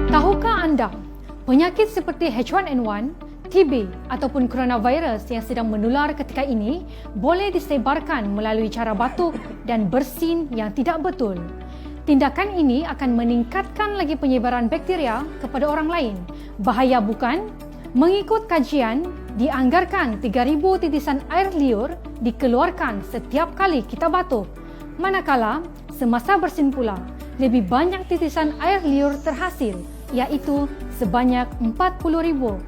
Tahukah anda, penyakit seperti H1N1, TB ataupun coronavirus yang sedang menular ketika ini boleh disebarkan melalui cara batuk dan bersin yang tidak betul. Tindakan ini akan meningkatkan lagi penyebaran bakteria kepada orang lain. Bahaya bukan? Mengikut kajian, dianggarkan 3,000 titisan air liur dikeluarkan setiap kali kita batuk. Manakala, semasa bersin pula, lebih banyak titisan air liur terhasil, iaitu sebanyak 40,000.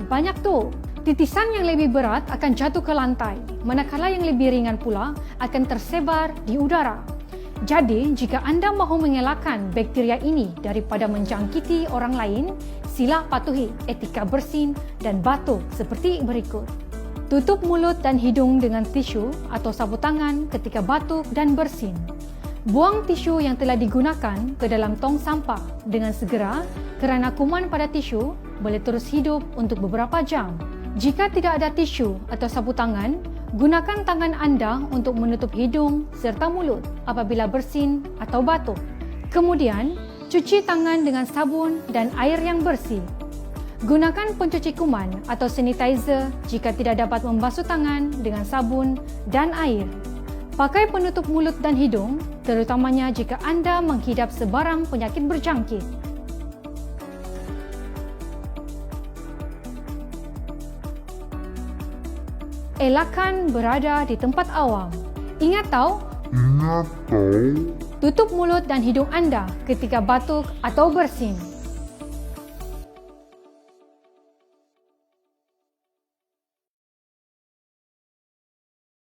Banyak tu. Titisan yang lebih berat akan jatuh ke lantai, manakala yang lebih ringan pula akan tersebar di udara. Jadi, jika anda mahu mengelakkan bakteria ini daripada menjangkiti orang lain, sila patuhi etika bersin dan batuk seperti berikut. Tutup mulut dan hidung dengan tisu atau sabut tangan ketika batuk dan bersin. Buang tisu yang telah digunakan ke dalam tong sampah dengan segera kerana kuman pada tisu boleh terus hidup untuk beberapa jam. Jika tidak ada tisu atau sabut tangan, gunakan tangan anda untuk menutup hidung serta mulut apabila bersin atau batuk. Kemudian, cuci tangan dengan sabun dan air yang bersih. Gunakan pencuci kuman atau sanitizer jika tidak dapat membasuh tangan dengan sabun dan air. Pakai penutup mulut dan hidung, terutamanya jika anda menghidap sebarang penyakit berjangkit. Elakkan berada di tempat awam. Ingat tahu, tutup mulut dan hidung anda ketika batuk atau bersin.